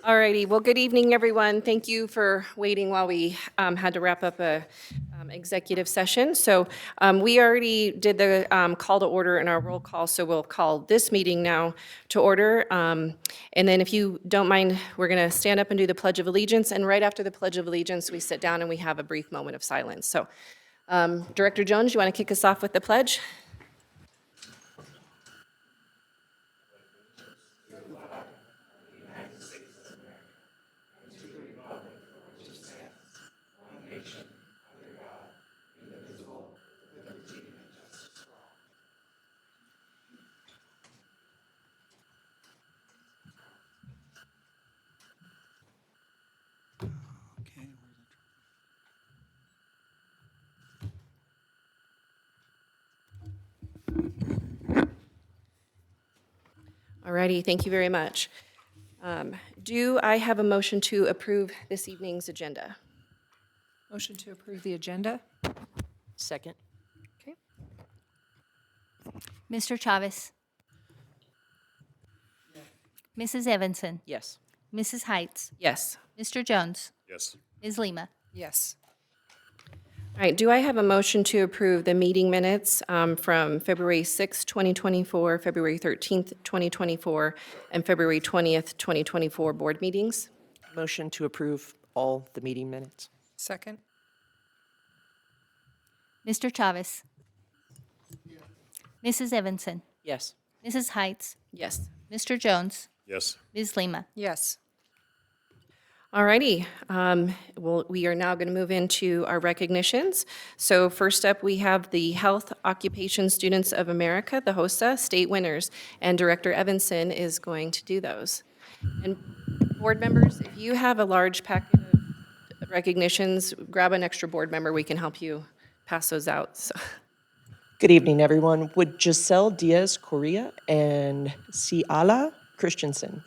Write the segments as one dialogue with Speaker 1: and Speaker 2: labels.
Speaker 1: Alrighty, well, good evening, everyone. Thank you for waiting while we had to wrap up a executive session. So we already did the call to order in our roll call, so we'll call this meeting now to order. And then if you don't mind, we're going to stand up and do the Pledge of Allegiance, and right after the Pledge of Allegiance, we sit down and we have a brief moment of silence. So Director Jones, you want to kick us off with the pledge? Alrighty, thank you very much. Do I have a motion to approve this evening's agenda?
Speaker 2: Motion to approve the agenda?
Speaker 3: Second.
Speaker 2: Okay.
Speaker 4: Mr. Chavez. Mrs. Evanson.
Speaker 3: Yes.
Speaker 4: Mrs. Heights.
Speaker 1: Yes.
Speaker 4: Mr. Jones.
Speaker 5: Yes.
Speaker 4: Ms. Lima.
Speaker 2: Yes.
Speaker 1: All right, do I have a motion to approve the meeting minutes from February 6th, 2024, February 13th, 2024, and February 20th, 2024 board meetings?
Speaker 3: Motion to approve all the meeting minutes.
Speaker 2: Second?
Speaker 4: Mr. Chavez. Mrs. Evanson.
Speaker 3: Yes.
Speaker 4: Mrs. Heights.
Speaker 1: Yes.
Speaker 4: Mr. Jones.
Speaker 5: Yes.
Speaker 4: Ms. Lima.
Speaker 2: Yes.
Speaker 1: All righty, well, we are now going to move into our recognitions. So first up, we have the Health Occupation Students of America, the HOSA, state winners, and Director Evanson is going to do those. And board members, if you have a large packet of recognitions, grab an extra board member, we can help you pass those out. So.
Speaker 3: Good evening, everyone. Would Giselle Diaz Correa and Ciala Christensen?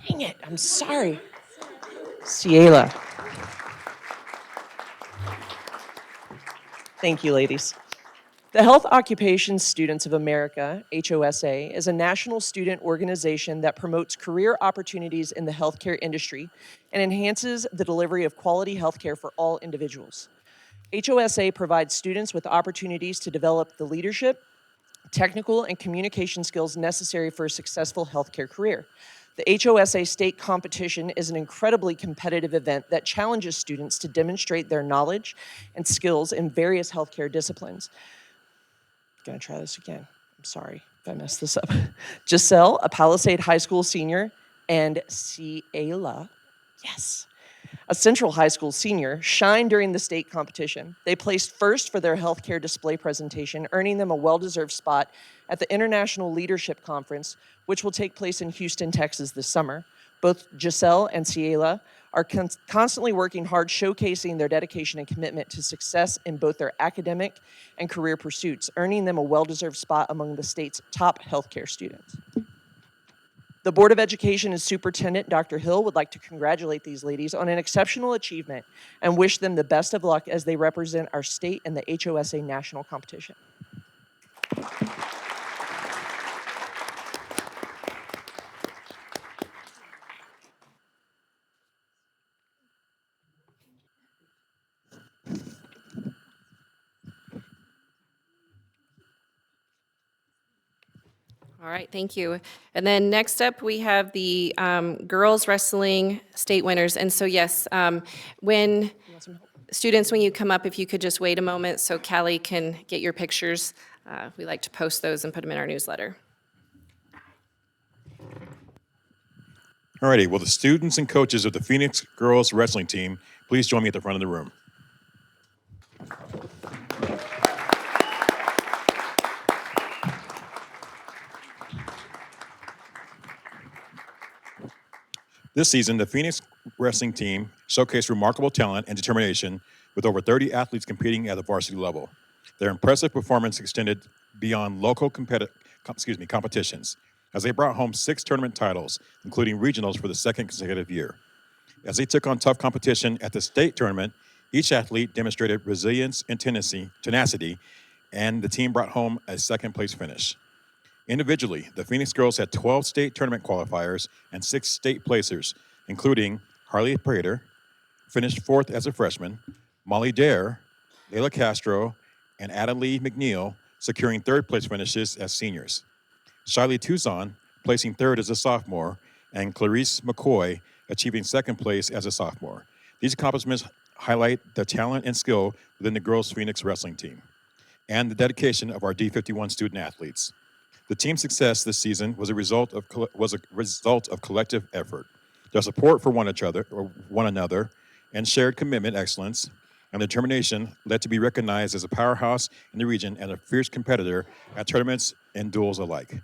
Speaker 3: Dang it, I'm sorry. Ciela. Thank you, ladies. The Health Occupation Students of America, HOSA, is a national student organization that promotes career opportunities in the healthcare industry and enhances the delivery of quality healthcare for all individuals. HOSA provides students with opportunities to develop the leadership, technical, and communication skills necessary for a successful healthcare career. The HOSA state competition is an incredibly competitive event that challenges students to demonstrate their knowledge and skills in various healthcare disciplines. Gonna try this again. I'm sorry if I messed this up. Giselle, a Palisade High School senior, and Ciela, yes, a Central High School senior, shined during the state competition. They placed first for their healthcare display presentation, earning them a well-deserved spot at the International Leadership Conference, which will take place in Houston, Texas this summer. Both Giselle and Ciela are constantly working hard, showcasing their dedication and commitment to success in both their academic and career pursuits, earning them a well-deserved spot among the state's top healthcare students. The Board of Education and Superintendent Dr. Hill would like to congratulate these ladies on an exceptional achievement and wish them the best of luck as they represent our state in the HOSA national competition.
Speaker 1: All right, thank you. And then next up, we have the girls wrestling state winners. And so yes, when students, when you come up, if you could just wait a moment so Callie can get your pictures. We like to post those and put them in our newsletter.
Speaker 5: All righty. Will the students and coaches of the Phoenix girls wrestling team please join me at the front of the room? This season, the Phoenix wrestling team showcased remarkable talent and determination with over 30 athletes competing at the varsity level. Their impressive performance extended beyond local competitions, as they brought home 6 tournament titles, including regionals for the second consecutive year. As they took on tough competition at the state tournament, each athlete demonstrated resilience and tenacity, and the team brought home a second-place finish. Individually, the Phoenix girls had 12 state tournament qualifiers and 6 state placers, including Harley Prater, finished 4th as a freshman, Molly Dare, Layla Castro, and Adalee McNeil securing 3rd-place finishes as seniors. Shiley Tucson placing 3rd as a sophomore, and Clarice McCoy achieving 2nd place as a sophomore. These accomplishments highlight the talent and skill within the girls' Phoenix wrestling team and the dedication of our D51 student athletes. The team's success this season was a result of collective effort. Their support for one another, and shared commitment, excellence, and determination led to be recognized as a powerhouse in the region and a fierce competitor at tournaments and duels alike.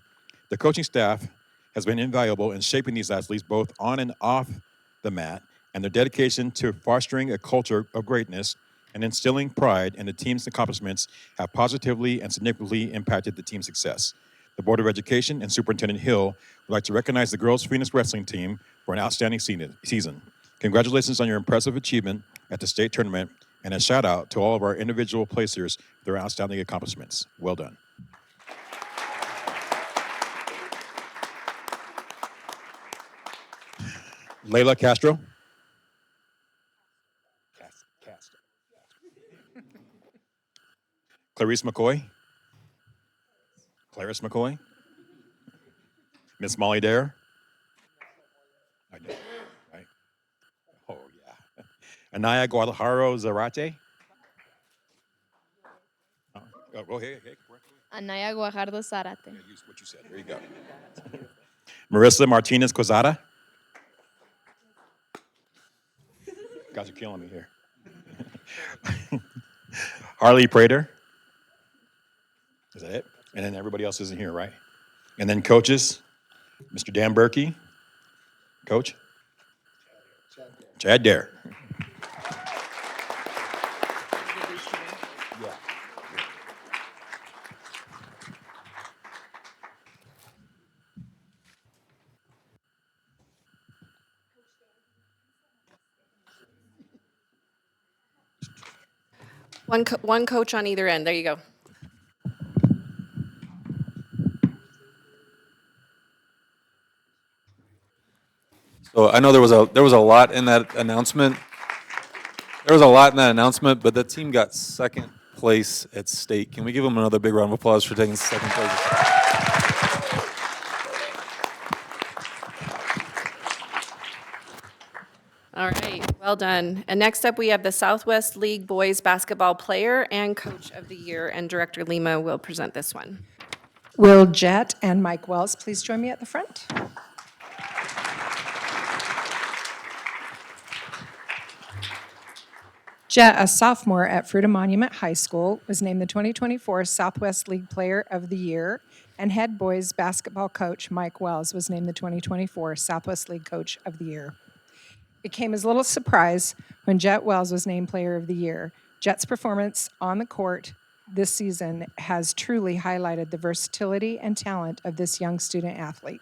Speaker 5: The coaching staff has been invaluable in shaping these athletes both on and off the mat, and their dedication to fostering a culture of greatness and instilling pride in the team's accomplishments have positively and significantly impacted the team's success. The Board of Education and Superintendent Hill would like to recognize the girls' Phoenix wrestling team for an outstanding season. Congratulations on your impressive achievement at the state tournament, and a shout out to all of our individual placers for their outstanding accomplishments. Well done. Layla Castro. Clarice McCoy. Clarice McCoy. Miss Molly Dare. I know, right? Oh, yeah. Anaya Guadalajara Zarate. Oh, go ahead.
Speaker 6: Anaya Guajardo Zarate.
Speaker 5: Yeah, use what you said. There you go. Marissa Martinez Cozada. Guys are killing me here. Harley Prater. Is that it? And then everybody else isn't here, right? And then coaches, Mr. Dan Berkey. Coach? Chad Dare.
Speaker 1: One coach on either end. There you go.
Speaker 7: So I know there was a lot in that announcement. There was a lot in that announcement, but the team got 2nd place at state. Can we give them another big round of applause for taking 2nd place?
Speaker 1: All right, well done. And next up, we have the Southwest League Boys Basketball Player and Coach of the Year, and Director Lima will present this one.
Speaker 2: Will Jett and Mike Wells please join me at the front? Jett, a sophomore at Fruita Monument High School, was named the 2024 Southwest League Player of the Year, and head boys basketball coach Mike Wells was named the 2024 Southwest League Coach of the Year. It came as a little surprise when Jett Wells was named Player of the Year. Jett's performance on the court this season has truly highlighted the versatility and talent of this young student athlete.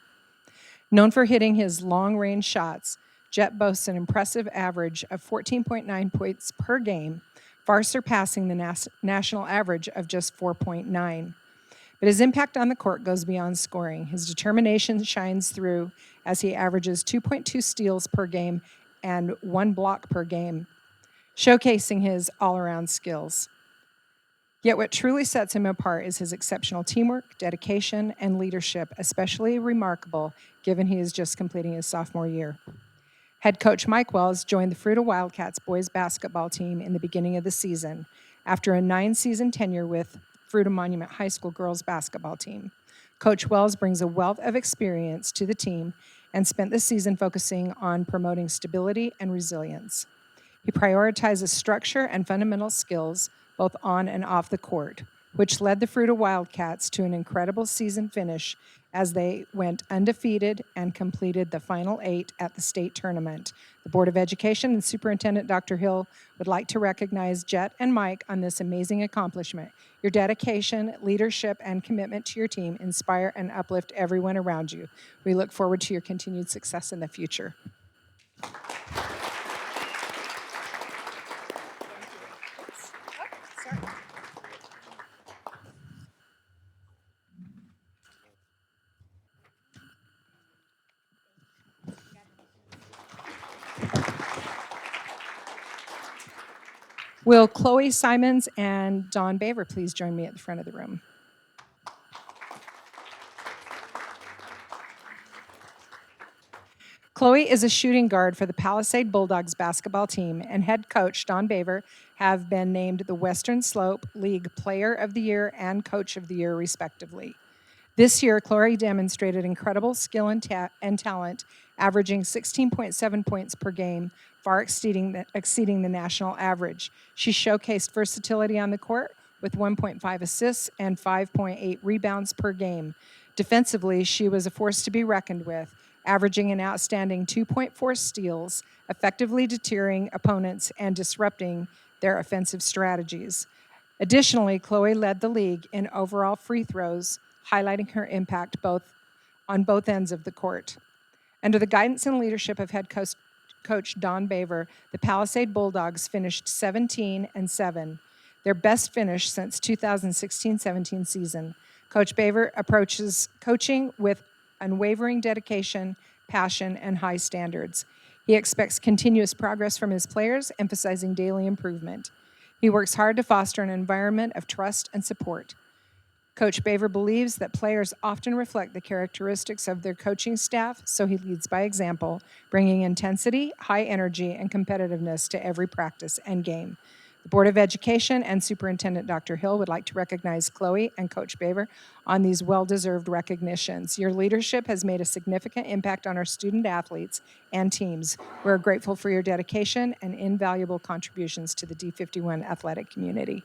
Speaker 2: Known for hitting his long-range shots, Jett boasts an impressive average of 14.9 points per game, far surpassing the national average of just 4.9. But his impact on the court goes beyond scoring. His determination shines through as he averages 2.2 steals per game and 1 block per game, showcasing his all-around skills. Yet what truly sets him apart is his exceptional teamwork, dedication, and leadership, especially remarkable given he is just completing his sophomore year. Head coach Mike Wells joined the Fruita Wildcats boys basketball team in the beginning of the season after a 9-season tenure with Fruita Monument High School girls basketball team. Coach Wells brings a wealth of experience to the team and spent the season focusing on promoting stability and resilience. He prioritizes structure and fundamental skills both on and off the court, which led the Fruita Wildcats to an incredible season finish as they went undefeated and completed the final 8 at the state tournament. The Board of Education and Superintendent Dr. Hill would like to recognize Jett and Mike on this amazing accomplishment. Your dedication, leadership, and commitment to your team inspire and uplift everyone around you. We look forward to your continued success in the future. Will Chloe Simons and Dawn Baver please join me at the front of the room? Chloe is a shooting guard for the Palisade Bulldogs basketball team, and head coach Dawn Baver have been named the Western Slope League Player of the Year and Coach of the Year, respectively. This year, Chloe demonstrated incredible skill and talent, averaging 16.7 points per game, far exceeding the national average. She showcased versatility on the court with 1.5 assists and 5.8 rebounds per game. Defensively, she was a force to be reckoned with, averaging an outstanding 2.4 steals, effectively deterring opponents and disrupting their offensive strategies. Additionally, Chloe led the league in overall free throws, highlighting her impact on both ends of the court. Under the guidance and leadership of head coach Dawn Baver, the Palisade Bulldogs finished 17-7, their best finish since 2016-17 season. Coach Baver approaches coaching with unwavering dedication, passion, and high standards. He expects continuous progress from his players, emphasizing daily improvement. He works hard to foster an environment of trust and support. Coach Baver believes that players often reflect the characteristics of their coaching staff, so he leads by example, bringing intensity, high energy, and competitiveness to every practice and game. The Board of Education and Superintendent Dr. Hill would like to recognize Chloe and Coach Baver on these well-deserved recognitions. Your leadership has made a significant impact on our student athletes and teams. We're grateful for your dedication and invaluable contributions to the D51 athletic community.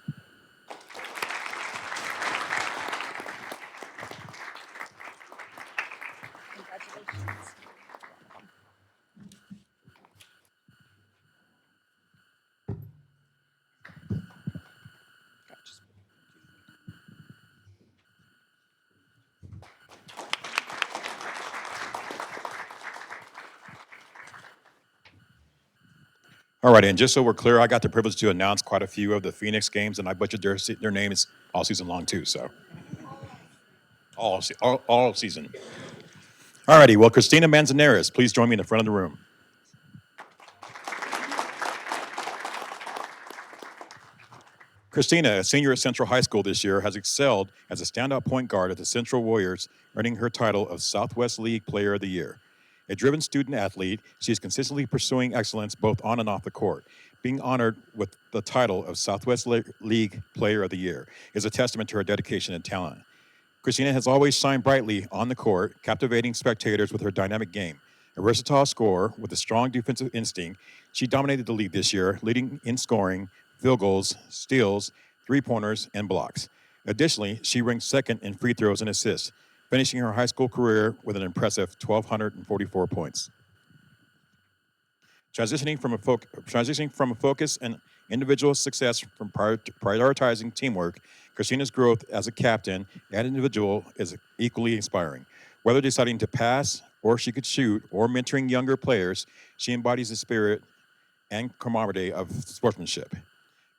Speaker 5: All right, and just so we're clear, I got the privilege to announce quite a few of the Phoenix games, and I butchered their names all season long too. So, all season. All righty. Well, Christina Manzanares, please join me in the front of the room. Christina, a senior at Central High School this year, has excelled as a standout point guard at the Central Warriors, earning her title of Southwest League Player of the Year. A driven student athlete, she is consistently pursuing excellence both on and off the court. Being honored with the title of Southwest League Player of the Year is a testament to her dedication and talent. Christina has always shined brightly on the court, captivating spectators with her dynamic game. A versatile scorer with a strong defensive instinct, she dominated the league this year, leading in scoring, field goals, steals, three-pointers, and blocks. Additionally, she ranked second in free throws and assists, finishing her high school career with an impressive 1,244 points. Transitioning from a focus and individual success from prioritizing teamwork, Christina's growth as a captain and individual is equally inspiring. Whether deciding to pass or she could shoot or mentoring younger players, she embodies the spirit and camaraderie of sportsmanship.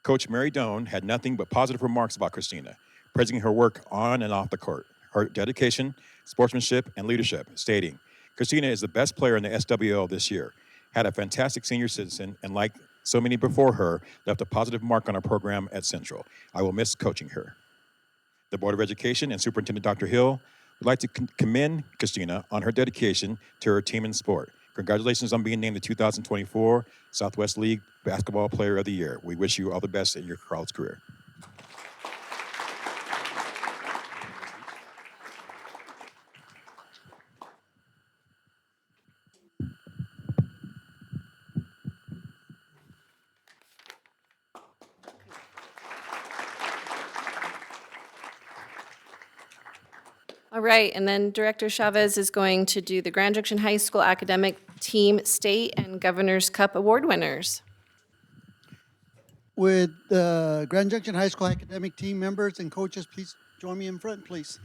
Speaker 5: Coach Mary Doan had nothing but positive remarks about Christina, praising her work on and off the court, her dedication, sportsmanship, and leadership, stating, Christina is the best player in the SWL this year, had a fantastic senior citizen, and like so many before her, left a positive mark on our program at Central. I will miss coaching her. The Board of Education and Superintendent Dr. Hill would like to commend Christina on her dedication to her team and sport. Congratulations on being named the 2024 Southwest League Basketball Player of the Year. We wish you all the best in your college career.
Speaker 1: All right, and then Director Chavez is going to do the Grand Junction High School Academic Team State and Governor's Cup Award winners.
Speaker 8: Would the Grand Junction High School academic team members and coaches please join me in front, please?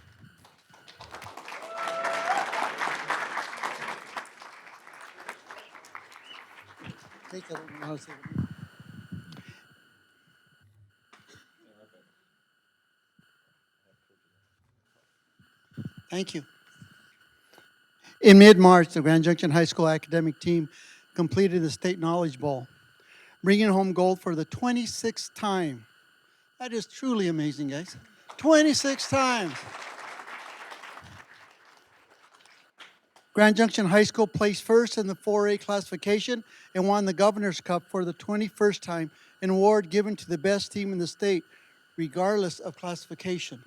Speaker 8: Take that over, I'll say it. Thank you. In mid-March, the Grand Junction High School academic team completed the State Knowledge Bowl. bringing home gold for the 26th time. That is truly amazing, guys. 26 times. Grand Junction High School placed first in the 4A classification and won the Governor's Cup for the 21st time, an award given to the best team in the state, regardless of classification.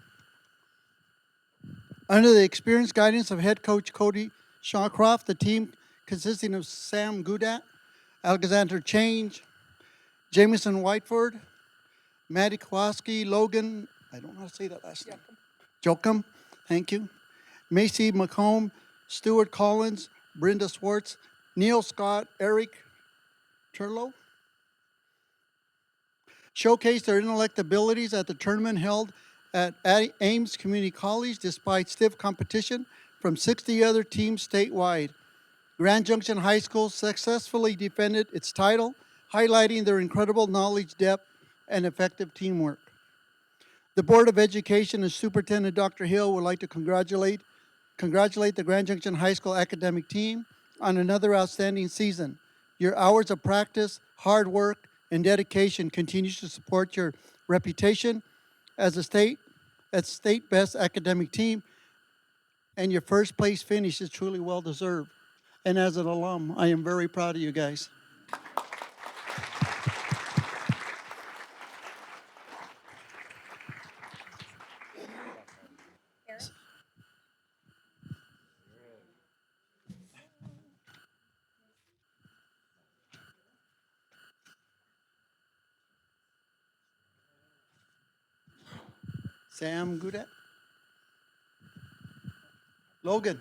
Speaker 8: Under the experienced guidance of head coach Cody Shawcroft, the team consisting of Sam Gudat, Alexander Change, Jamison Whiteford, Maddie Kowalski, Logan, I don't know how to say that last name. Jokum, thank you. Macy McComb, Stuart Collins, Brenda Swartz, Neil Scott, Eric Turlow. Showcased their intellect abilities at the tournament held at Ames Community College despite stiff competition from 60 other teams statewide. Grand Junction High School successfully defended its title, highlighting their incredible knowledge, depth, and effective teamwork. The Board of Education and Superintendent Dr. Hill would like to congratulate the Grand Junction High School academic team on another outstanding season. Your hours of practice, hard work, and dedication continues to support your reputation as a state best academic team, and your first place finish is truly well deserved. And as an alum, I am very proud of you guys. Sam Gudat. Logan.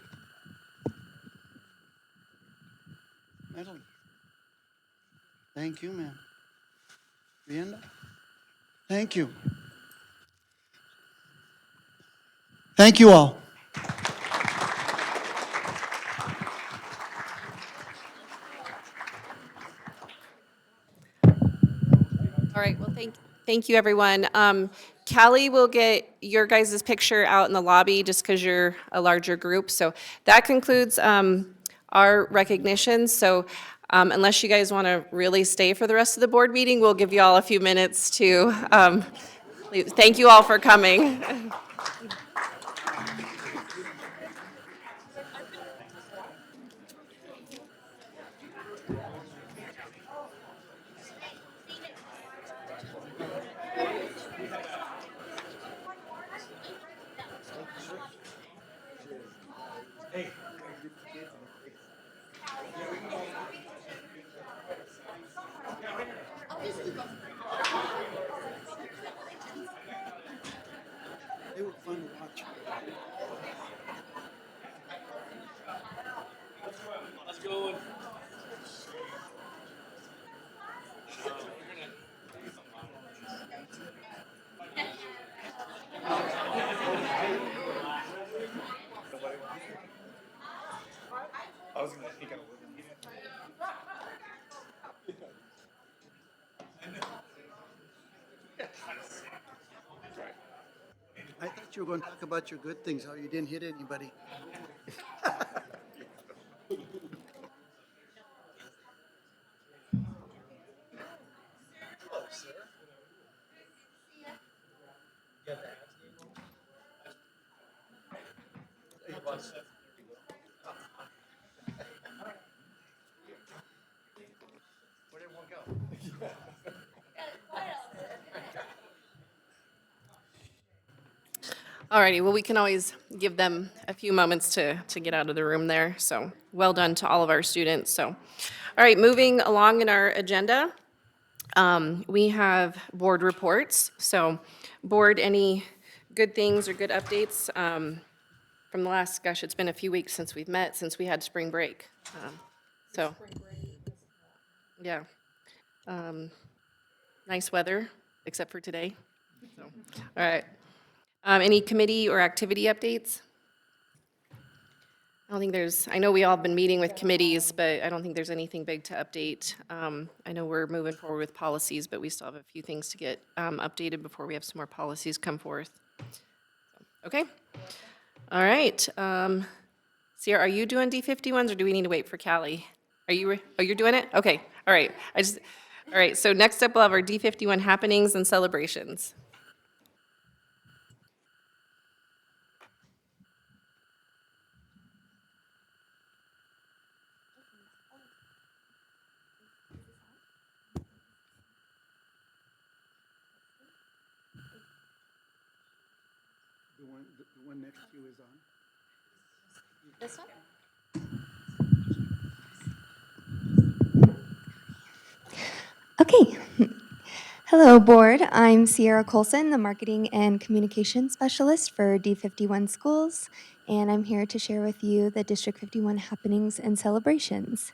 Speaker 8: Madeline. Thank you, ma'am. Rienda. Thank you. Thank you all.
Speaker 1: All right, well, thank you, everyone. Callie will get your guys' picture out in the lobby just because you're a larger group. So that concludes our recognitions. So unless you guys want to really stay for the rest of the board meeting, we'll give you all a few minutes to leave. Thank you all for coming.
Speaker 8: They were fun to watch. I thought you were going to talk about your good things, how you didn't hit anybody. Where'd everyone go?
Speaker 1: All righty, well, we can always give them a few moments to get out of the room there. So well done to all of our students. So, all right, moving along in our agenda, we have board reports. So board, any good things or good updates from the last, gosh, it's been a few weeks since we've met, since we had spring break. So, yeah. Nice weather, except for today. So, all right. Any committee or activity updates? I don't think there's, I know we all have been meeting with committees, but I don't think there's anything big to update. I know we're moving forward with policies, but we still have a few things to get updated before we have some more policies come forth. Okay? All right. Sierra, are you doing D51s or do we need to wait for Callie? Are you, oh, you're doing it? Okay, all right. All right, so next up we'll have our D51 happenings and celebrations.
Speaker 8: The one next to you is on.
Speaker 6: This one?
Speaker 9: Okay. Hello, board. I'm Sierra Colson, the Marketing and Communication Specialist for D51 Schools, and I'm here to share with you the District 51 happenings and celebrations.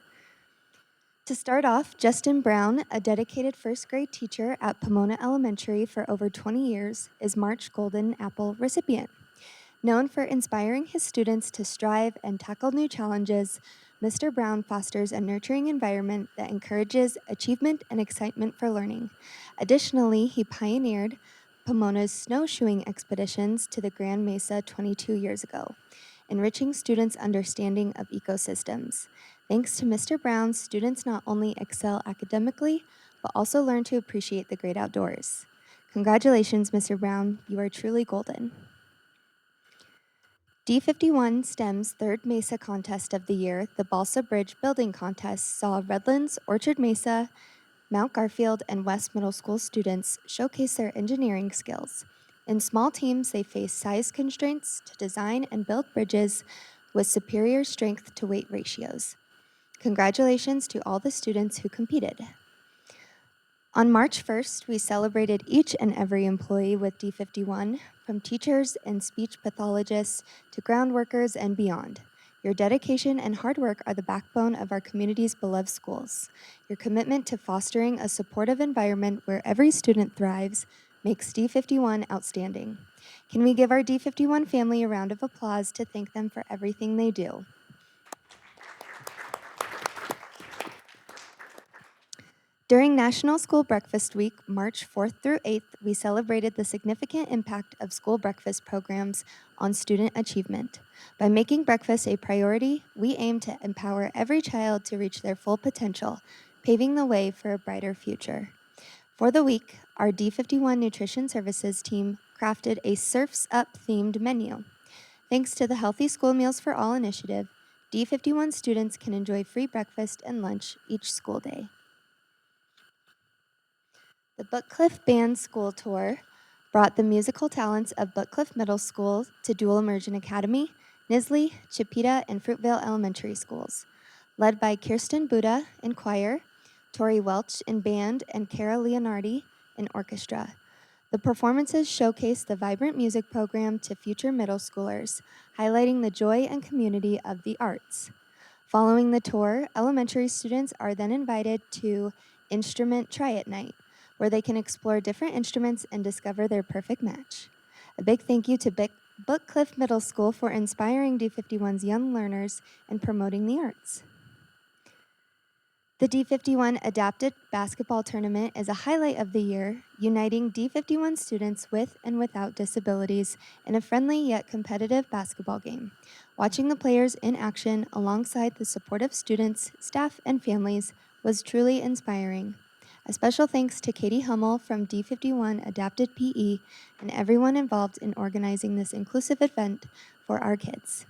Speaker 9: To start off, Justin Brown, a dedicated first grade teacher at Pomona Elementary for over 20 years, is March Golden Apple recipient. Known for inspiring his students to strive and tackle new challenges, Mr. Brown fosters a nurturing environment that encourages achievement and excitement for learning. Additionally, he pioneered Pomona's snowshoeing expeditions to the Grand Mesa 22 years ago, enriching students' understanding of ecosystems. Thanks to Mr. Brown, students not only excel academically, but also learn to appreciate the great outdoors. Congratulations, Mr. Brown. You are truly golden. D51 STEM's third Mesa contest of the year, the Balsa Bridge Building Contest, saw Redlands, Orchard Mesa, Mount Garfield, and West Middle School students showcase their engineering skills. In small teams, they face size constraints to design and build bridges with superior strength to weight ratios. Congratulations to all the students who competed. On March 1st, we celebrated each and every employee with D51, from teachers and speech pathologists to ground workers and beyond. Your dedication and hard work are the backbone of our community's beloved schools. Your commitment to fostering a supportive environment where every student thrives makes D51 outstanding. Can we give our D51 family a round of applause to thank them for everything they do? During National School Breakfast Week, March 4th through 8th, we celebrated the significant impact of school breakfast programs on student achievement. By making breakfast a priority, we aim to empower every child to reach their full potential, paving the way for a brighter future. For the week, our D51 Nutrition Services team crafted a Surfs Up themed menu. Thanks to the Healthy School Meals for All initiative, D51 students can enjoy free breakfast and lunch each school day. The Bookcliff Band School Tour brought the musical talents of Bookcliff Middle School to Dual Immersion Academy, Nisley, Chipeta, and Fruitvale Elementary Schools. Led by Kirsten Buddha in choir, Tori Welch in band, and Kara Leonardi in orchestra. The performances showcased the vibrant music program to future middle schoolers, highlighting the joy and community of the arts. Following the tour, elementary students are then invited to Instrument Try-It Night, where they can explore different instruments and discover their perfect match. A big thank you to Bookcliff Middle School for inspiring D51's young learners and promoting the arts. The D51 Adapted Basketball Tournament is a highlight of the year, uniting D51 students with and without disabilities in a friendly yet competitive basketball game. Watching the players in action alongside the supportive students, staff, and families was truly inspiring. A special thanks to Katie Hummel from D51 Adapted PE and everyone involved in organizing this inclusive event for our kids.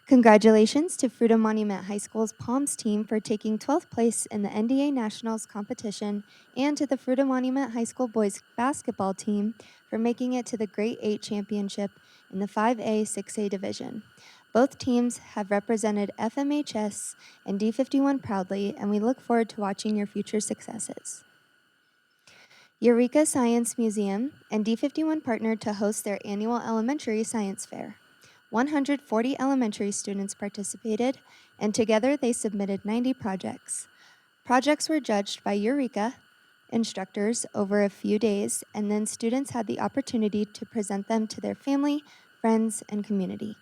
Speaker 9: Congratulations to Fruita Monument High School's Palms team for taking 12th place in the NDA Nationals competition, and to the Fruita Monument High School boys basketball team for making it to the Grade 8 championship in the 5A 6A division. Both teams have represented FMHS and D51 proudly, and we look forward to watching your future successes. Eureka Science Museum and D51 partnered to host their annual elementary science fair. 140 elementary students participated, and together they submitted 90 projects. Projects were judged by Eureka instructors over a few days, and then students had the opportunity to present them to their family, friends, and community.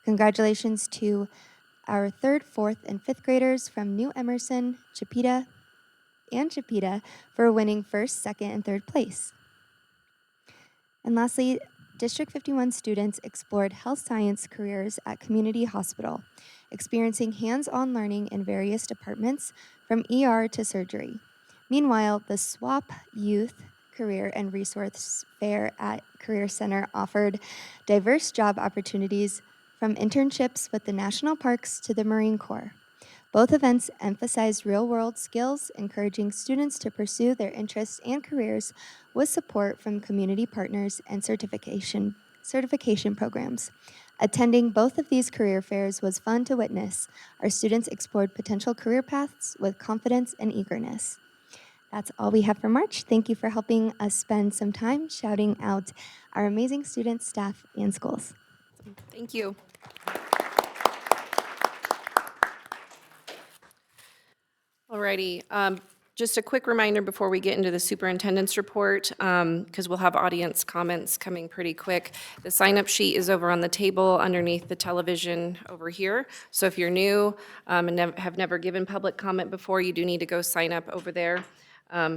Speaker 9: Congratulations to our 3rd, 4th, and 5th graders from New Emerson, Chipeta, for winning 1st, 2nd, and 3rd place. And lastly, District 51 students explored health science careers at Community Hospital, experiencing hands-on learning in various departments from ER to surgery. Meanwhile, the SWAP Youth Career and Resource Fair at Career Center offered diverse job opportunities from internships with the national parks to the Marine Corps. Both events emphasized real-world skills, encouraging students to pursue their interests and careers with support from community partners and certification programs. Attending both of these career fairs was fun to witness. Our students explored potential career paths with confidence and eagerness. That's all we have for March. Thank you for helping us spend some time shouting out our amazing students, staff, and schools.
Speaker 1: Thank you. Alrighty, just a quick reminder before we get into the superintendent's report, because we'll have audience comments coming pretty quick. The sign-up sheet is over on the table underneath the television over here. So if you're new and have never given public comment before, you do need to go sign up over there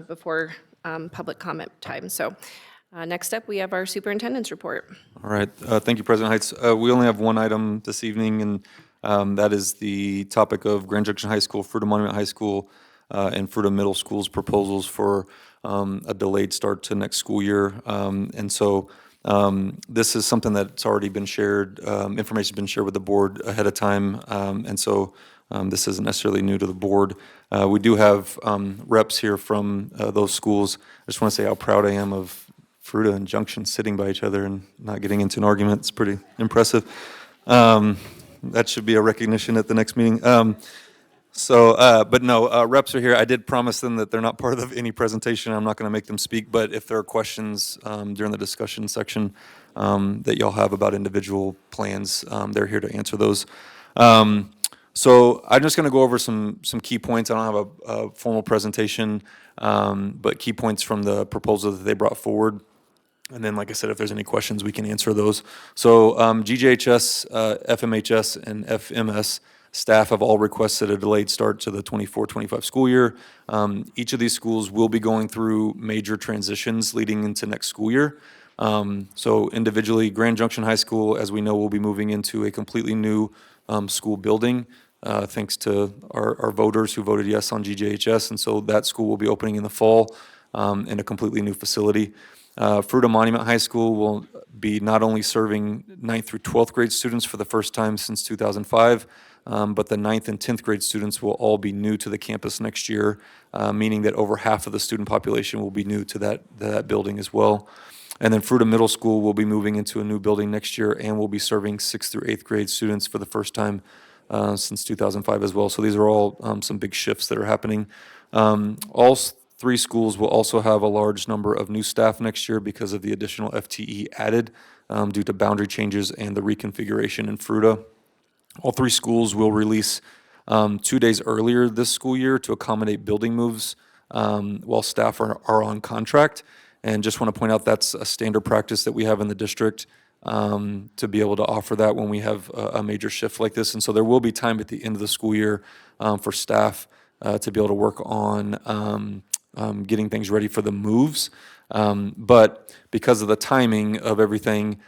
Speaker 1: before public comment time. So next up, we have our superintendent's report.
Speaker 7: All right, thank you, President Heights. We only have one item this evening, and that is the topic of Grand Junction High School, Fruita Monument High School, and Fruita Middle School's proposals for a delayed start to next school year. And so this is something that's already been shared, information's been shared with the board ahead of time, and so this isn't necessarily new to the board. We do have reps here from those schools. I just want to say how proud I am of Fruita and Junction sitting by each other and not getting into an argument. It's pretty impressive. That should be a recognition at the next meeting. But no, reps are here. I did promise them that they're not part of any presentation. I'm not going to make them speak, but if there are questions during the discussion section that y'all have about individual plans, they're here to answer those. So I'm just going to go over some key points. I don't have a formal presentation, but key points from the proposal that they brought forward. And then, like I said, if there's any questions, we can answer those. So GJHS, FMHS, and FMS staff have all requested a delayed start to the 24-25 school year. Each of these schools will be going through major transitions leading into next school year. So individually, Grand Junction High School, as we know, will be moving into a completely new school building, thanks to our voters who voted yes on GJHS. And so that school will be opening in the fall in a completely new facility. Fruita Monument High School will be not only serving 9th through 12th grade students for the first time since 2005, but the 9th and 10th grade students will all be new to the campus next year, meaning that over half of the student population will be new to that building as well. And then Fruita Middle School will be moving into a new building next year and will be serving 6th through 8th grade students for the first time since 2005 as well. So these are all some big shifts that are happening. All three schools will also have a large number of new staff next year because of the additional FTE added due to boundary changes and the reconfiguration in Fruita. All three schools will release 2 days earlier this school year to accommodate building moves while staff are on contract. And just want to point out that's a standard practice that we have in the district to be able to offer that when we have a major shift like this. And so there will be time at the end of the school year for staff to be able to work on getting things ready for the moves. But because of the timing of everything,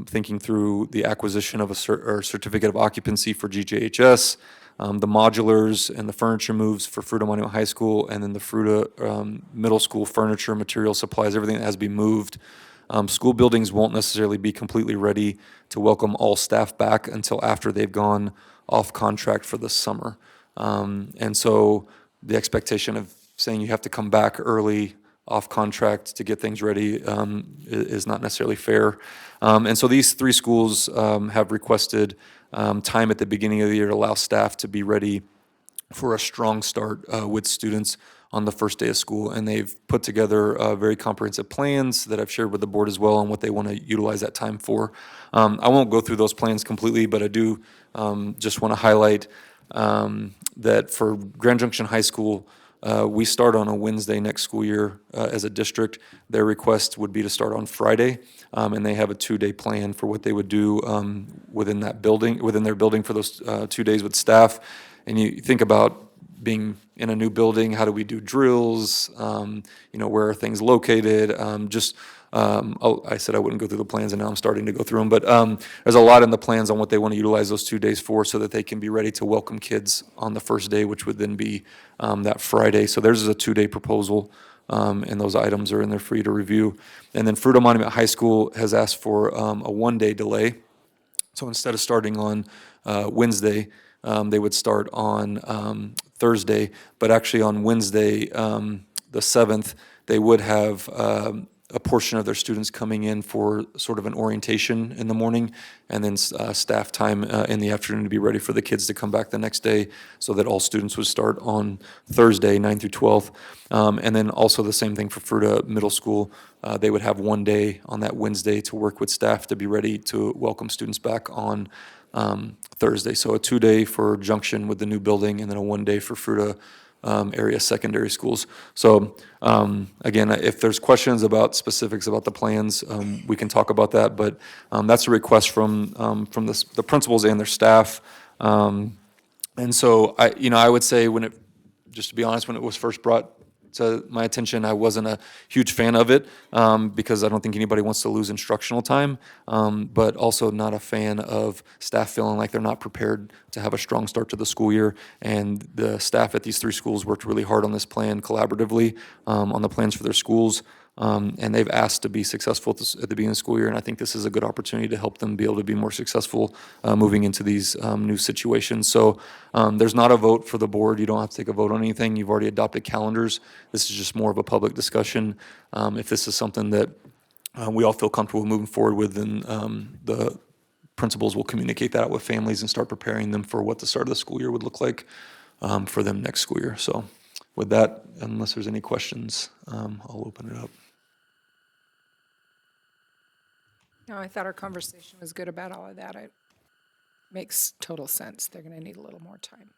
Speaker 7: thinking through the acquisition of a certificate of occupancy for GJHS, the modulars and the furniture moves for Fruita Monument High School, and then the Fruita Middle School furniture, material, supplies, everything that has to be moved. School buildings won't necessarily be completely ready to welcome all staff back until after they've gone off contract for the summer. And so the expectation of saying you have to come back early off contract to get things ready is not necessarily fair. And so these three schools have requested time at the beginning of the year to allow staff to be ready for a strong start with students on the first day of school. And they've put together very comprehensive plans that I've shared with the board as well on what they want to utilize that time for. I won't go through those plans completely, but I do just want to highlight that for Grand Junction High School, we start on a Wednesday next school year as a district. Their request would be to start on Friday, and they have a 2-day plan for what they would do within their building for those 2 days with staff. And you think about being in a new building, how do we do drills, where are things located, just I said I wouldn't go through the plans, and now I'm starting to go through them. But there's a lot in the plans on what they want to utilize those 2 days for, so that they can be ready to welcome kids on the first day, which would then be that Friday. So theirs is a 2-day proposal, and those items are in there for you to review. And then Fruita Monument High School has asked for a 1-day delay. So instead of starting on Wednesday, they would start on Thursday, but actually on Wednesday, the 7th, they would have a portion of their students coming in for sort of an orientation in the morning, and then staff time in the afternoon to be ready for the kids to come back the next day, so that all students would start on Thursday, 9th through 12th. And then also the same thing for Fruita Middle School. They would have 1 day on that Wednesday to work with staff to be ready to welcome students back on Thursday. So a 2-day for Junction with the new building, and then a 1 day for Fruita area secondary schools. So again, if there's questions about specifics about the plans, we can talk about that. But that's a request from the principals and their staff. And so I would say just to be honest, when it was first brought to my attention, I wasn't a huge fan of it because I don't think anybody wants to lose instructional time, but also not a fan of staff feeling like they're not prepared to have a strong start to the school year. And the staff at these 3 schools worked really hard on this plan collaboratively on the plans for their schools. And they've asked to be successful at the beginning of the school year, and I think this is a good opportunity to help them be able to be more successful moving into these new situations. So there's not a vote for the board. You don't have to take a vote on anything. You've already adopted calendars. This is just more of a public discussion. If this is something that we all feel comfortable moving forward with, then the principals will communicate that out with families and start preparing them for what the start of the school year would look like for them next school year. So with that, unless there's any questions, I'll open it up.
Speaker 2: No, I thought our conversation was good about all of that. It makes total sense. They're going to need a little more time.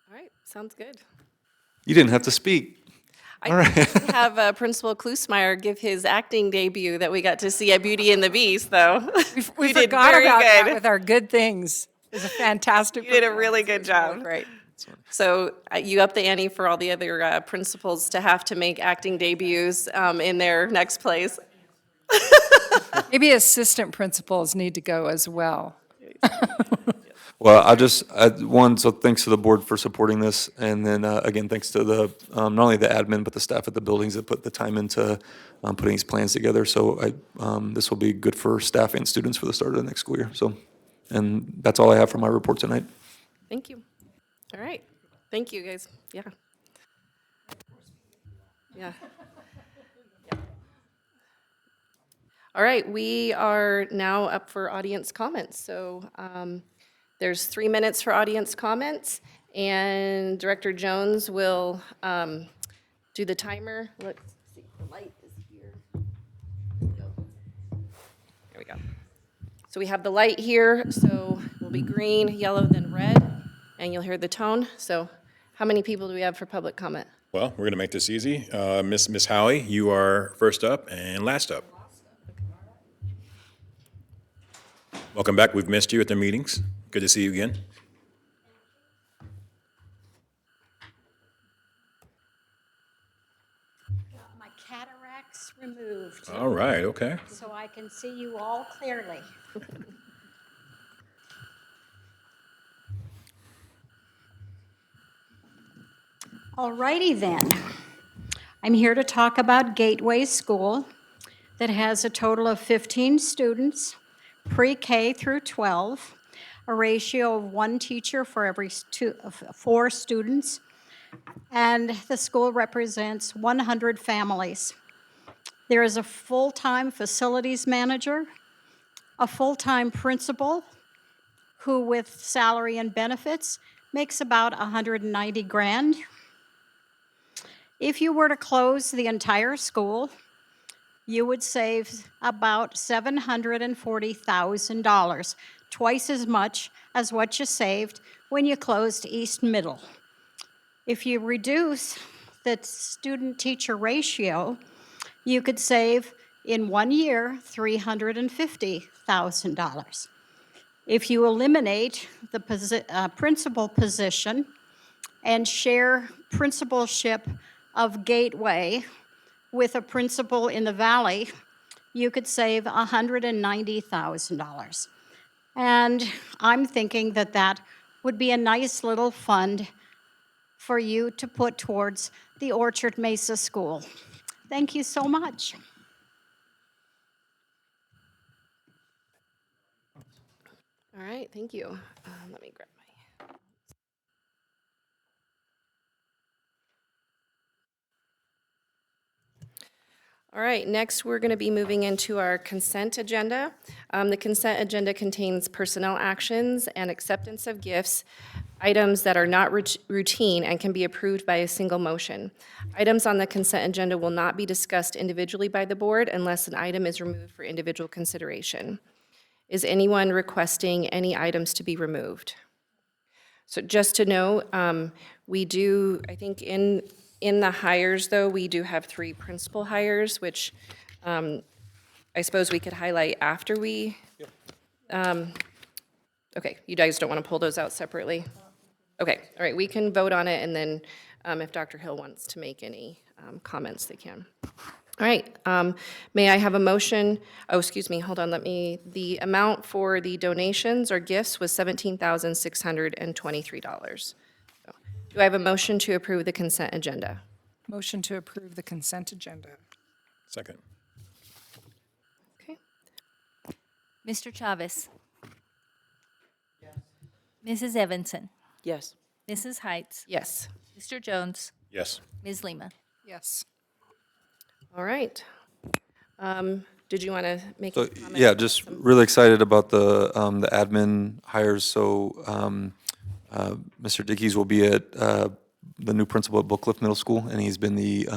Speaker 1: All right, sounds good.
Speaker 7: You didn't have to speak.
Speaker 1: I have Principal Klusmeyer give his acting debut that we got to see at Beauty and the Beast, though.
Speaker 2: We
Speaker 1: You did
Speaker 2: forgot
Speaker 1: very
Speaker 2: about that
Speaker 1: good.
Speaker 2: with our good things. It was a fantastic.
Speaker 1: You did a really
Speaker 2: performance.
Speaker 1: good
Speaker 2: It was really
Speaker 1: job.
Speaker 2: Great.
Speaker 1: So you up the ante for all the other principals to have to make acting debuts in their next plays.
Speaker 2: Maybe assistant principals need to go as well.
Speaker 7: Well, so thanks to the board for supporting this, and then again, thanks to the not only the admin but the staff at the buildings that put the time into putting these plans together. So this will be good for staff and students for the start of the next school year. So, and that's all I have for my report tonight.
Speaker 1: Thank you. All right. Thank you, guys. Yeah. Yeah. All right, we are now up for audience comments. So there's 3 minutes for audience comments, and Director Jones will do the timer. Let's see, the light is here. There we go. So we have the light here, so it will be green, yellow, then red, and you'll hear the tone. So how many people do we have for public comment?
Speaker 5: Well, we're going to make this easy. Miss Howie, you are first up and last up. Welcome back. We've missed you at the meetings. Good to see you again.
Speaker 6: My cataracts removed,
Speaker 5: All right, okay.
Speaker 6: so I can see you all clearly. All righty then. I'm here to talk about Gateway School that has a total of 15 students, pre-K through 12, a ratio of 1 teacher for every 4 students, and the school represents 100 families. There is a full-time facilities manager, a full-time principal, who with salary and benefits makes about 190 grand. If you were to close the entire school, you would save about $740,000, twice as much as what you saved when you closed East Middle. If you reduce the student-teacher ratio, you could save in 1 year $350,000. If you eliminate the principal position and share principalship of Gateway with a principal in the Valley, you could save $190,000. And I'm thinking that that would be a nice little fund for you to put towards the Orchard Mesa School. Thank you so much.
Speaker 1: All right, thank you. Let me grab my. All right, next we're going to be moving into our consent agenda. The consent agenda contains personnel actions and acceptance of gifts, items that are not routine and can be approved by a single motion. Items on the consent agenda will not be discussed individually by the board unless an item is removed for individual consideration. Is anyone requesting any items to be removed? So just to know, we do, I think in the hires, though, we do have 3 principal hires, which I suppose we could highlight after we. Okay, you guys don't want to pull those out separately? Okay, all right, we can vote on it, and then if Dr. Hill wants to make any comments, they can. All right, may I have a motion? Oh, excuse me, hold on, the amount for the donations or gifts was $17,623. Do I have a motion to approve the consent agenda?
Speaker 2: Motion to approve the consent agenda.
Speaker 5: Second.
Speaker 1: Okay.
Speaker 4: Mr. Chavez. Mrs. Evanson.
Speaker 3: Yes.
Speaker 4: Mrs. Heights.
Speaker 1: Yes.
Speaker 4: Mr. Jones.
Speaker 5: Yes.
Speaker 4: Ms. Lima.
Speaker 2: Yes.
Speaker 1: All right. Did you want to make
Speaker 7: So,
Speaker 1: a comment?
Speaker 7: yeah, just really excited about the admin hires. So Mr. Dickies will be at the new principal at Book Cliff Middle School, and he's been the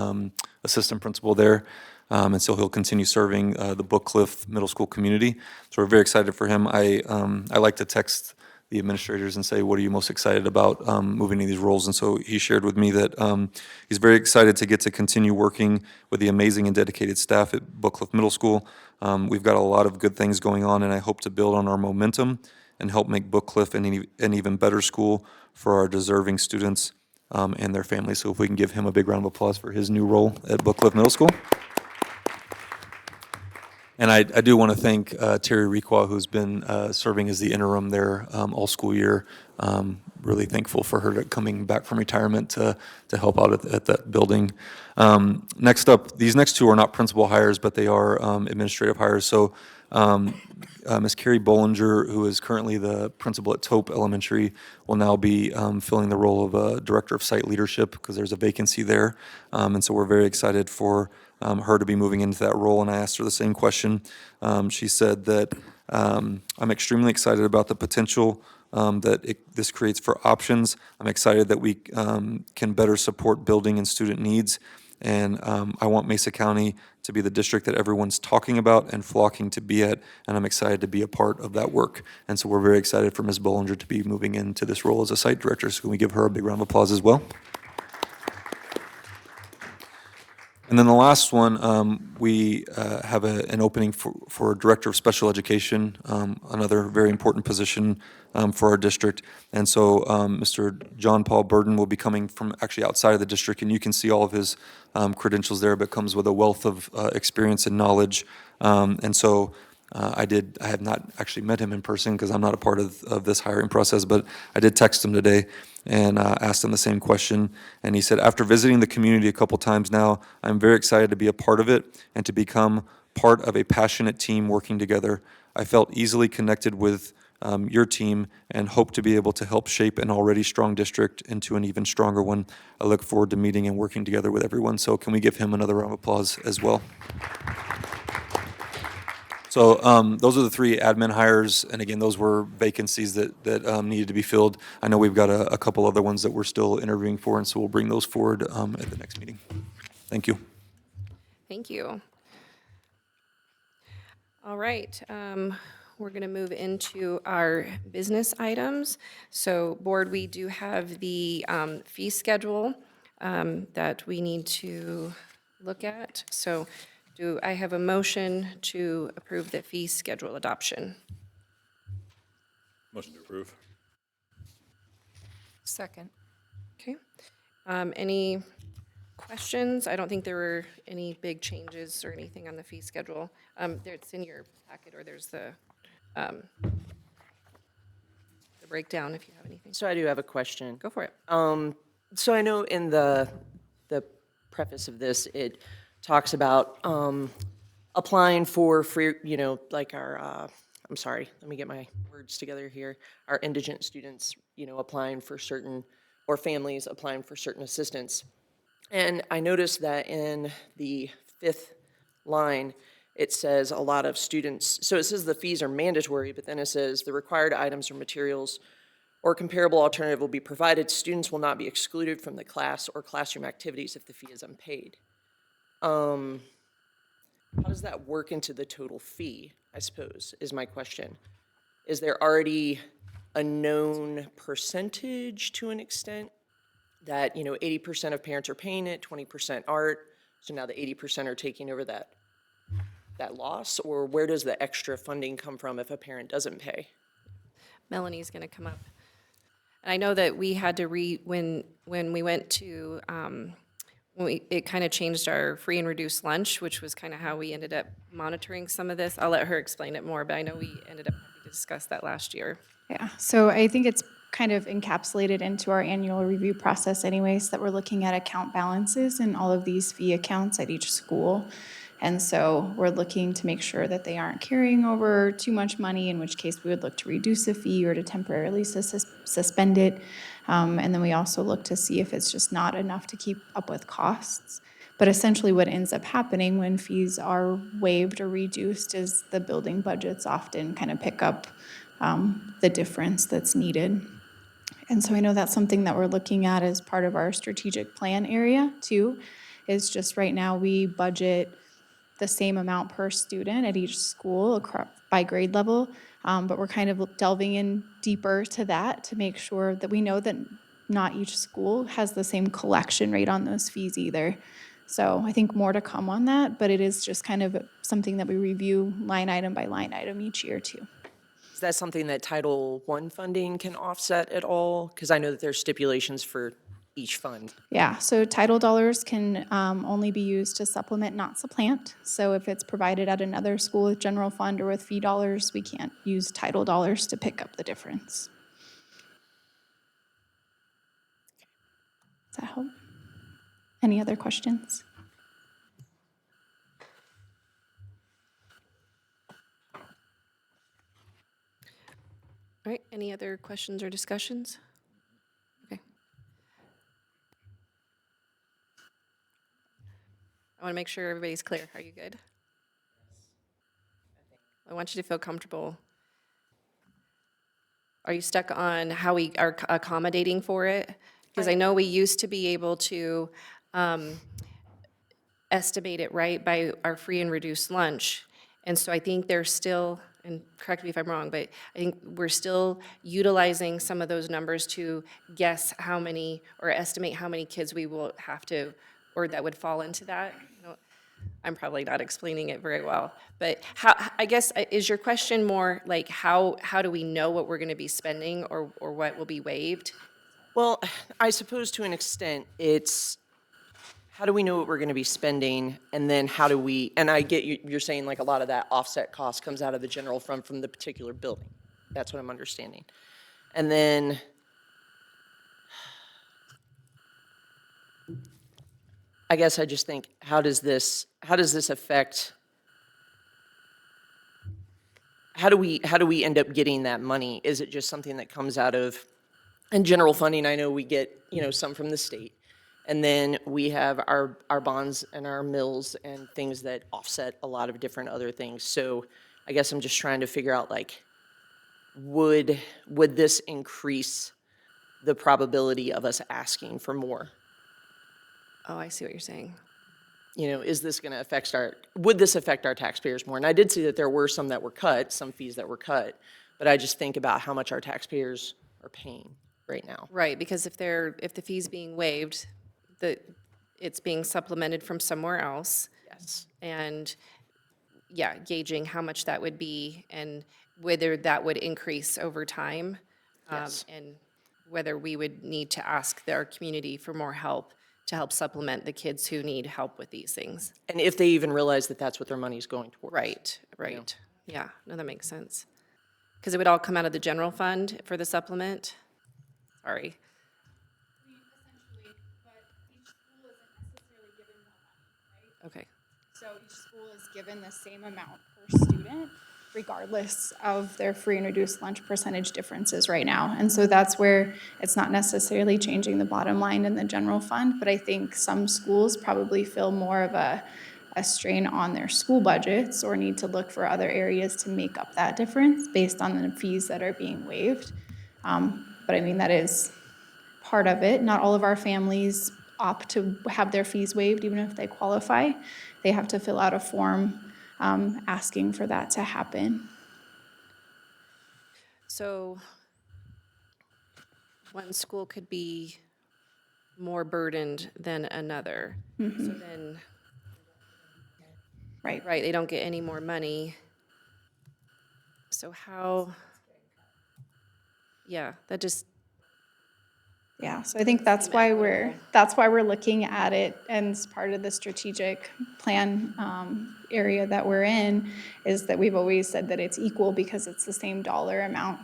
Speaker 7: assistant principal there. And so he'll continue serving the Book Cliff Middle School community. So we're very excited for him. I like to text the administrators and say, what are you most excited about moving into these roles? And so he shared with me that he's very excited to get to continue working with the amazing and dedicated staff at Book Cliff Middle School. We've got a lot of good things going on, and I hope to build on our momentum and help make Book Cliff an even better school for our deserving students and their families. So if we can give him a big round of applause for his new role at Book Cliff Middle School. And I do want to thank Terry Requa, who's been serving as the interim there all school year. Really thankful for her coming back from retirement to help out at that building. Next up, these next 2 are not principal hires, but they are administrative hires. So Ms. Carrie Bollinger, who is currently the principal at Tope Elementary, will now be filling the role of Director of Site Leadership because there's a vacancy there. And so we're very excited for her to be moving into that role, and I asked her the same question. She said that I'm extremely excited about the potential that this creates for options. I'm excited that we can better support building and student needs, and I want Mesa County to be the district that everyone's talking about and flocking to be at, and I'm excited to be a part of that work. And so we're very excited for Ms. Bollinger to be moving into this role as a site director, so can we give her a big round of applause as well? And then the last one, we have an opening for Director of Special Education, another very important position for our district. And so Mr. John Paul Burden will be coming from actually outside of the district, and you can see all of his credentials there, but comes with a wealth of experience and knowledge. And so I have not actually met him in person because I'm not a part of this hiring process, but I did text him today and asked him the same question. And he said, after visiting the community a couple times now, I'm very excited to be a part of it and to become part of a passionate team working together. I felt easily connected with your team and hope to be able to help shape an already strong district into an even stronger one. I look forward to meeting and working together with everyone. So can we give him another round of applause as well? So those are the 3 admin hires, and again, those were vacancies that needed to be filled. I know we've got a couple other ones that we're still interviewing for, and so we'll bring those forward at the next meeting. Thank you.
Speaker 1: Thank you. All right, we're going to move into our business items. So, board, we do have the fee schedule that we need to look at. So, do I have a motion to approve the fee schedule adoption?
Speaker 5: Motion to approve.
Speaker 2: Second.
Speaker 1: Okay. Any questions? I don't think there were any big changes or anything on the fee schedule. It's in your packet, or there's the breakdown if you have anything.
Speaker 3: So I do have a question.
Speaker 1: Go for it.
Speaker 3: So I know in the preface of this, it talks about applying for free, like our, I'm sorry, let me get my words together here. Our indigent students, applying for certain, or families applying for certain assistance. And I noticed that in the 5th line, it says a lot of students, so it says the fees are mandatory, but then it says the required items or materials or comparable alternative will be provided. Students will not be excluded from the class or classroom activities if the fee is unpaid. How does that work into the total fee, I suppose, is my question. Is there already a known percentage to an extent that, 80% of parents are paying it, 20% aren't, so now the 80% are taking over that loss? Or where does the extra funding come from if a parent doesn't pay?
Speaker 1: Melanie's going to come up. And I know that we had to when we went to, it kind of changed our free and reduced lunch, which was kind of how we ended up monitoring some of this. I'll let her explain it more, but I know we ended up having to discuss that last year.
Speaker 10: Yeah, so I think it's kind of encapsulated into our annual review process anyways, that we're looking at account balances in all of these fee accounts at each school. And so we're looking to make sure that they aren't carrying over too much money, in which case we would look to reduce the fee or to temporarily suspend it. And then we also look to see if it's just not enough to keep up with costs. But essentially what ends up happening when fees are waived or reduced is the building budgets often kind of pick up the difference that's needed. And so I know that's something that we're looking at as part of our strategic plan area too, is just right now we budget the same amount per student at each school by grade level, but we're kind of delving in deeper to that to make sure that we know that not each school has the same collection rate on those fees either. So I think more to come on that, but it is just kind of something that we review line item by line item each year too.
Speaker 3: Is that something that Title I funding can offset at all? Because I know that there's stipulations for each fund.
Speaker 10: Yeah, so title dollars can only be used to supplement, not supplant. So if it's provided at another school with general fund or with fee dollars, we can't use title dollars to pick up the difference. Does that help? Any other questions?
Speaker 1: All right, any other questions or discussions? Okay. I want to make sure everybody's clear. Are you good? I want you to feel comfortable. Are you stuck on how we are accommodating for it? Because I know we used to be able to estimate it, right, by our free and reduced lunch. And so I think there's still, and correct me if I'm wrong, but I think we're still utilizing some of those numbers to guess how many, or estimate how many kids we will have to, or that would fall into that. I'm probably not explaining it very well. But how, I guess, is your question more like how do we know what we're going to be spending or what will be waived?
Speaker 3: Well, I suppose to an extent, it's how do we know what we're going to be spending, and then how do we, and I get you're saying like a lot of that offset cost comes out of the general fund from the particular building. That's what I'm understanding. And then, I guess I just think, how does this affect, how do we end up getting that money? Is it just something that comes out of, and general funding, I know we get, some from the state. And then we have our bonds and our mills and things that offset a lot of different other things. So I guess I'm just trying to figure out, like, would this increase the probability of us asking for more?
Speaker 1: Oh, I see what you're saying.
Speaker 3: Is this going to affect would this affect our taxpayers more? And I did see that there were some that were cut, some fees that were cut, but I just think about how much our taxpayers are paying right now.
Speaker 1: Right, because if the fee's being waived, it's being supplemented from somewhere else.
Speaker 3: Yes.
Speaker 1: And, yeah, gauging how much that would be and whether that would increase over time.
Speaker 3: Yes.
Speaker 1: And whether we would need to ask our community for more help to help supplement the kids who need help with these things.
Speaker 3: And if they even realize that that's what their money's going towards.
Speaker 1: Right. Yeah, no, that makes sense. Because it would all come out of the general fund for the supplement? Sorry. Okay.
Speaker 10: So each school is given the same amount per student, regardless of their free and reduced lunch percentage differences right now. And so that's where it's not necessarily changing the bottom line in the general fund, but I think some schools probably feel more of a strain on their school budgets or need to look for other areas to make up that difference based on the fees that are being waived. But I mean, that is part of it. Not all of our families opt to have their fees waived, even if they qualify. They have to fill out a form asking for that to happen.
Speaker 1: So one school could be more burdened than another. So then,
Speaker 10: Right.
Speaker 1: right, they don't get any more money. So how, yeah, that just,
Speaker 10: Yeah, so I think that's why we're looking at it, and it's part of the strategic plan area that we're in, is that we've always said that it's equal because it's the same dollar amount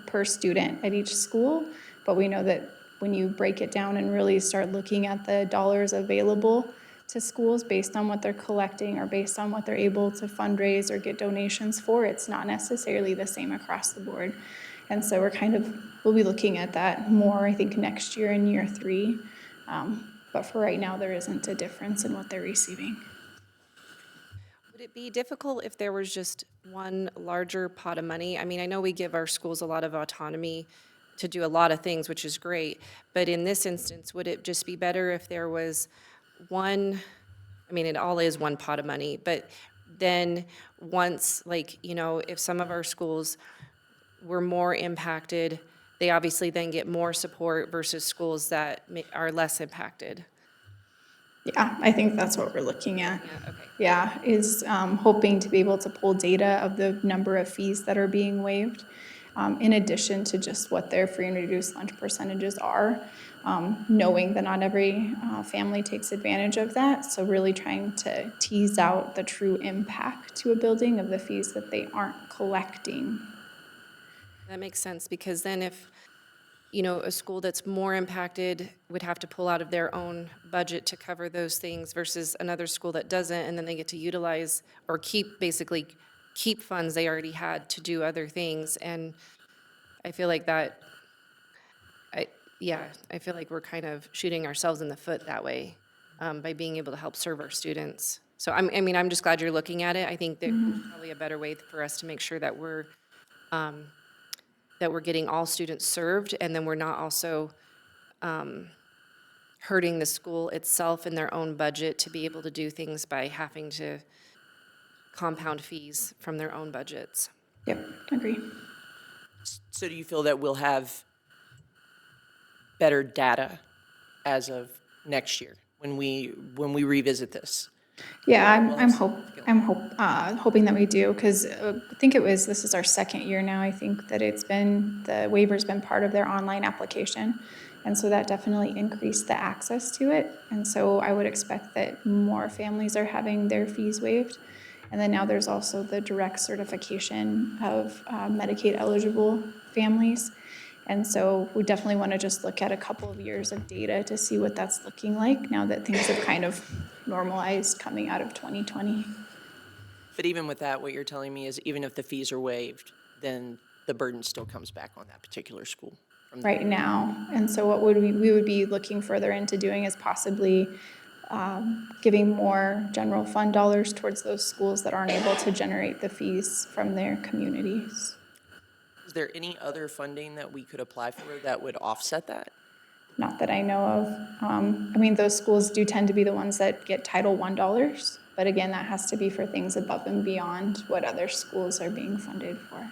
Speaker 10: per student at each school. But we know that when you break it down and really start looking at the dollars available to schools based on what they're collecting or based on what they're able to fundraise or get donations for, it's not necessarily the same across the board. And so we'll be looking at that more, I think, next year in year 3. But for right now, there isn't a difference in what they're receiving.
Speaker 1: would it be difficult if there was just one larger pot of money? I mean, I know we give our schools a lot of autonomy to do a lot of things, which is great. But in this instance, would it just be better if there was one, I mean, it all is one pot of money, but then once, like, you know, if some of our schools were more impacted, they obviously then get more support versus schools that are less impacted.
Speaker 10: Yeah, I think that's what we're looking at.
Speaker 1: Yeah, okay.
Speaker 10: Yeah, is hoping to be able to pull data of the number of fees that are being waived, in addition to just what their free and reduced lunch percentages are, knowing that not every family takes advantage of that. So really trying to tease out the true impact to a building of the fees that they aren't collecting.
Speaker 1: That makes sense, because then if, you know, a school that's more impacted would have to pull out of their own budget to cover those things versus another school that doesn't, and then they get to utilize or basically keep funds they already had to do other things. And I feel like that, I feel like we're kind of shooting ourselves in the foot that way by being able to help serve our students. So I'm just glad you're looking at it. I think there's probably a better way for us to make sure that we're getting all students served, and then we're not also hurting the school itself in their own budget to be able to do things by having to compound fees from their own budgets.
Speaker 10: Yep, agree.
Speaker 3: So do you feel that we'll have better data as of next year when we revisit this?
Speaker 10: Yeah, I'm hoping that we do, because I think this is our second year now, I think, that the waiver's been part of their online application. And so that definitely increased the access to it. And so I would expect that more families are having their fees waived. And then now there's also the direct certification of Medicaid eligible families. And so we definitely want to just look at a couple of years of data to see what that's looking like now that things have kind of normalized coming out of 2020.
Speaker 3: But even with that, what you're telling me is even if the fees are waived, then the burden still comes back on that particular school.
Speaker 10: Right now. And so what we would be looking further into doing is possibly giving more general fund dollars towards those schools that aren't able to generate the fees from their communities.
Speaker 3: Is there any other funding that we could apply for that would offset that?
Speaker 10: Not that I know of. Those schools do tend to be the ones that get Title I dollars, but again, that has to be for things above and beyond what other schools are being funded for.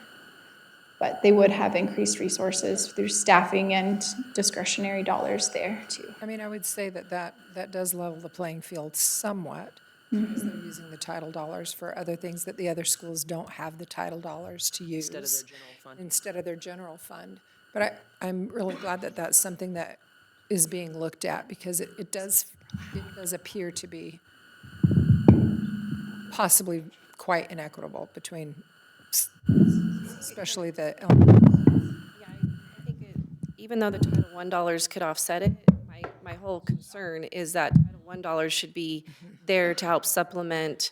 Speaker 10: But they would have increased resources through staffing and discretionary dollars there too.
Speaker 2: I would say that does level the playing field somewhat, because they're using the title dollars for other things that the other schools don't have the title dollars to use.
Speaker 3: Instead of their general fund?
Speaker 2: Instead of their general fund. But I'm really glad that that's something that is being looked at, because it does appear to be possibly quite inequitable between, especially the
Speaker 1: Yeah, I think even though the Title I dollars could offset it, my whole concern is that Title I dollars should be there to help supplement,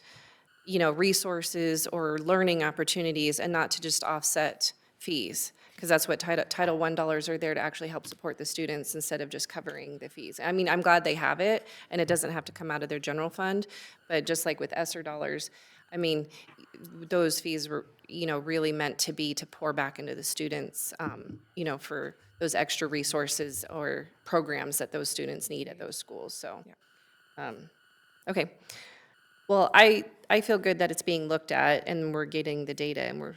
Speaker 1: resources or learning opportunities, and not to just offset fees. Because that's what Title I dollars are there to actually help support the students instead of just covering the fees. I mean, I'm glad they have it, and it doesn't have to come out of their general fund, but just like with ESSER dollars, I mean, those fees were, really meant to be to pour back into the students, for those extra resources or programs that those students need at those schools, so. Okay. Well, I feel good that it's being looked at and we're getting the data and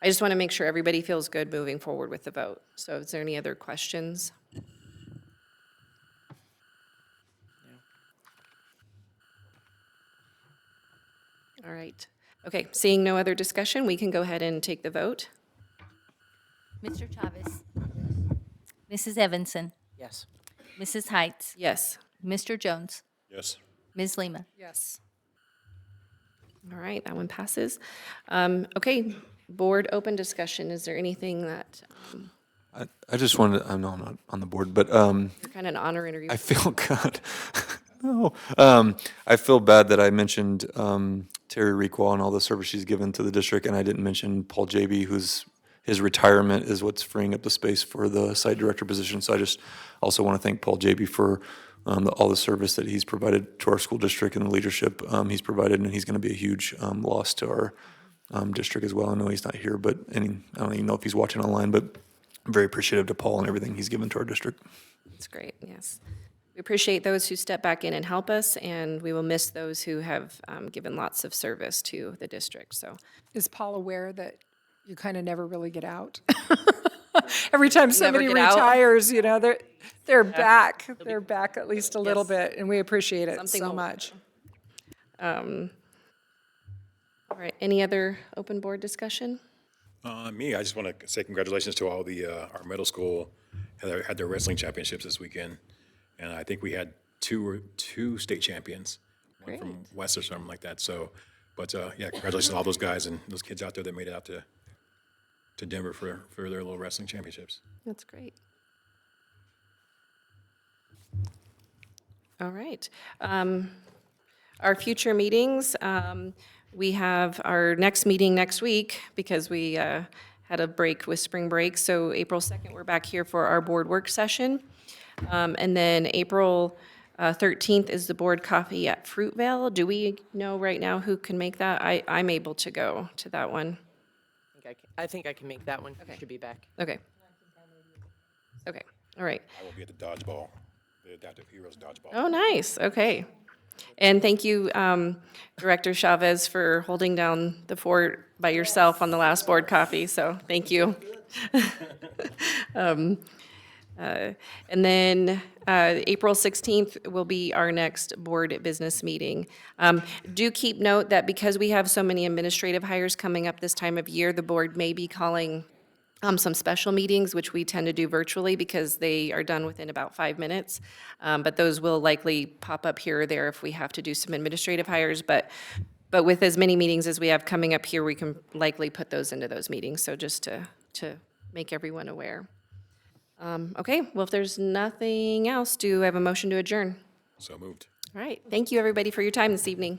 Speaker 1: I just want to make sure everybody feels good moving forward with the vote. So is there any other questions? All right. Okay, seeing no other discussion, we can go ahead and take the vote.
Speaker 4: Mr. Chavez. Mrs. Evanson.
Speaker 3: Yes.
Speaker 4: Mrs. Heights.
Speaker 1: Yes.
Speaker 4: Mr. Jones.
Speaker 5: Yes.
Speaker 4: Ms. Lima.
Speaker 2: yes.
Speaker 1: All right, that one passes. Okay, board open discussion. Is there anything that,
Speaker 7: I just wanted, I know I'm not on the board, but
Speaker 1: you're kind of an honor interview?
Speaker 7: I feel good. No. I feel bad that I mentioned Terry Requa and all the service she's given to the district, and I didn't mention Paul Jaby, his retirement is what's freeing up the space for the site director position. So I just also want to thank Paul Jaby for all the service that he's provided to our school district and the leadership he's provided, and he's going to be a huge loss to our district as well. I know he's not here, but I don't even know if he's watching online, but I'm very appreciative to Paul and everything he's given to our district.
Speaker 1: That's great, yes. We appreciate those who step back in and help us, and we will miss those who have given lots of service to the district, so.
Speaker 2: Is Paul aware that you kind of never really get out? Every time somebody
Speaker 1: get out?
Speaker 2: retires, they're back. They're back at least a little
Speaker 1: Yes.
Speaker 2: bit, and we appreciate it
Speaker 1: Something
Speaker 2: so
Speaker 1: will-
Speaker 2: much.
Speaker 1: All right, any other open board discussion?
Speaker 5: Me, I just want to say congratulations to all our middle school had their wrestling championships this weekend, and I think we had two state champions, one from West or something like that. So, but yeah, congratulations to all those guys and those kids out there that made it out to Denver for their little wrestling championships.
Speaker 1: That's great. All right. Our future meetings, we have our next meeting next week because we had a break with spring break. So April 2nd, we're back here for our board work session. And then April 13th is the board coffee at Fruitvale. Do we know right now who can make that? I'm able to go to that one.
Speaker 3: I think I can make that one.
Speaker 1: Okay.
Speaker 3: Should be back.
Speaker 1: Okay. Okay, all right.
Speaker 5: I will be at the dodgeball, the Adaptive Heroes dodgeball.
Speaker 1: Oh, nice, okay. And thank you, Director Chavez, for holding down the fort by yourself on the last board coffee, so thank you. And then April 16th will be our next board business meeting. Do keep note that because we have so many administrative hires coming up this time of year, the board may be calling some special meetings, which we tend to do virtually because they are done within about 5 minutes. But those will likely pop up here or there if we have to do some administrative hires. But with as many meetings as we have coming up here, we can likely put those into those meetings. So just to make everyone aware. Okay, well, if there's nothing else, do I have a motion to adjourn?
Speaker 5: So moved.
Speaker 1: All right, thank you, everybody, for your time this evening.